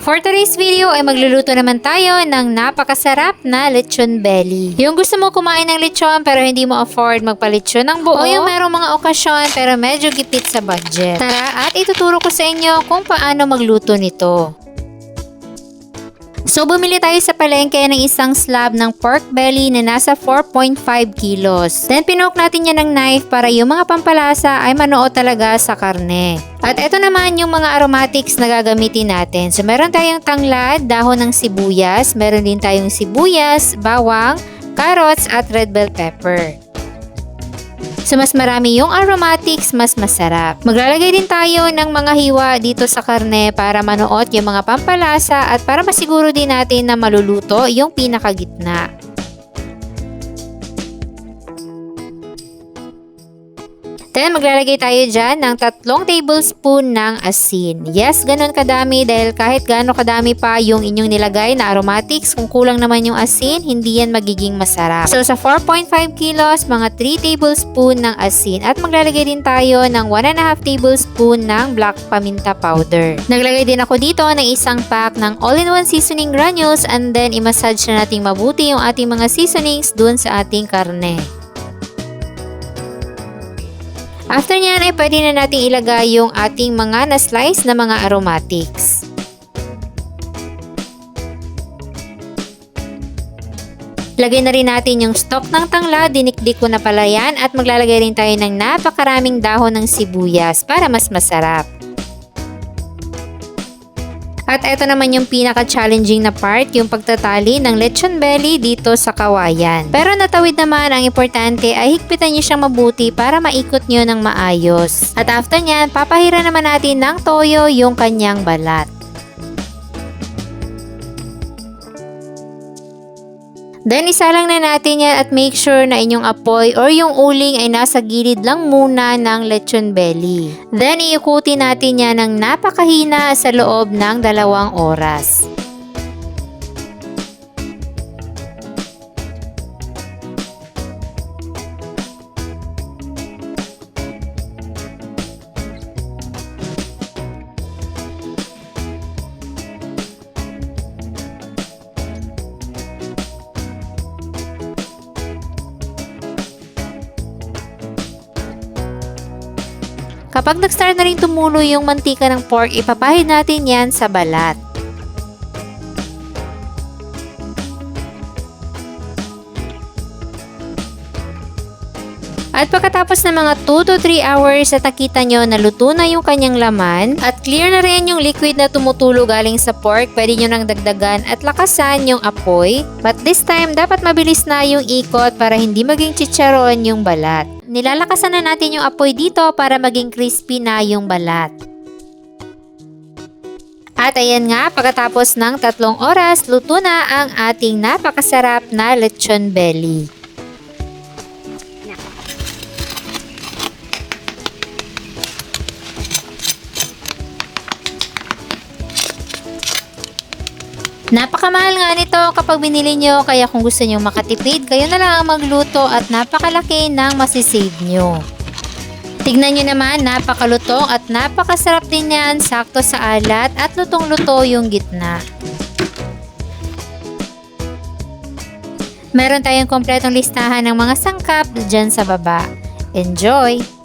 For today's video ay magluluto naman tayo ng napakasarap na lechon belly. Yung gusto mo kumain ng lechon pero hindi mo afford magpalechon ng buo, o yung merong mga okasyon pero medyo gipit sa budget. Tara at ituturo ko sa inyo kung paano magluto nito. So, bumili tayo sa palengke ng isang slab ng pork belly na nasa 4.5 kilos. Then, pinoke natin yan ng knife para yung mga pampalasa ay manuo talaga sa karne. At ito naman yung mga aromatics na gagamitin natin. So, meron tayong tanglad, dahon ng sibuyas, meron din tayong sibuyas, bawang, carrots, at red bell pepper. So, mas marami yung aromatics, mas masarap. Maglalagay din tayo ng mga hiwa dito sa karne para manuot yung mga pampalasa at para masiguro din natin na maluluto yung pinakagitna. Then, maglalagay tayo dyan ng 3 tablespoon ng asin. Yes, ganun kadami dahil kahit gaano kadami pa yung inyong nilagay na aromatics, kung kulang naman yung asin, hindi yan magiging masarap. So, sa 4.5 kilos, mga 3 tablespoon ng asin. At maglalagay din tayo ng 1.5 tablespoon ng black paminta powder. Naglagay din ako dito ng isang pack ng all-in-one seasoning granules and then i-massage na natin mabuti yung ating mga seasonings dun sa ating karne. After nyan ay pwede na natin ilagay yung ating mga na-slice na mga aromatics. Lagay na rin natin yung stock ng tanglad, dinikdik ko na pala yan at maglalagay rin tayo ng napakaraming dahon ng sibuyas para mas masarap. At ito naman yung pinaka-challenging na part, yung pagtatali ng lechon belly dito sa kawayan. Pero natawid naman, ang importante ay higpitan nyo siyang mabuti para maikot nyo ng maayos. At after nyan, papahira naman natin ng toyo yung kanyang balat. Then, isalang na natin yan at make sure na inyong apoy or yung uling ay nasa gilid lang muna ng lechon belly. Then, iikutin natin yan ng napakahina sa loob ng 2 oras. Kapag nag-start na rin tumulo yung mantika ng pork, ipapahid natin yan sa balat. At pagkatapos ng mga 2 to 3 hours at nakita nyo na luto na yung kanyang laman at clear na rin yung liquid na tumutulo galing sa pork, pwede nyo nang dagdagan at lakasan yung apoy. But this time, dapat mabilis na yung ikot para hindi maging chicharon yung balat. Nilalakasan na natin yung apoy dito para maging crispy na yung balat. At ayan nga, pagkatapos ng 3 oras, luto na ang ating napakasarap na lechon belly. Napakamahal nga nito kapag binili nyo, kaya kung gusto nyo makatipid, kayo na lang ang magluto at napakalaki ng masisave nyo. Tignan nyo naman, napakalutong at napakasarap din yan, sakto sa alat at lutong-luto yung gitna. Meron tayong kompletong listahan ng mga sangkap dyan sa baba. Enjoy!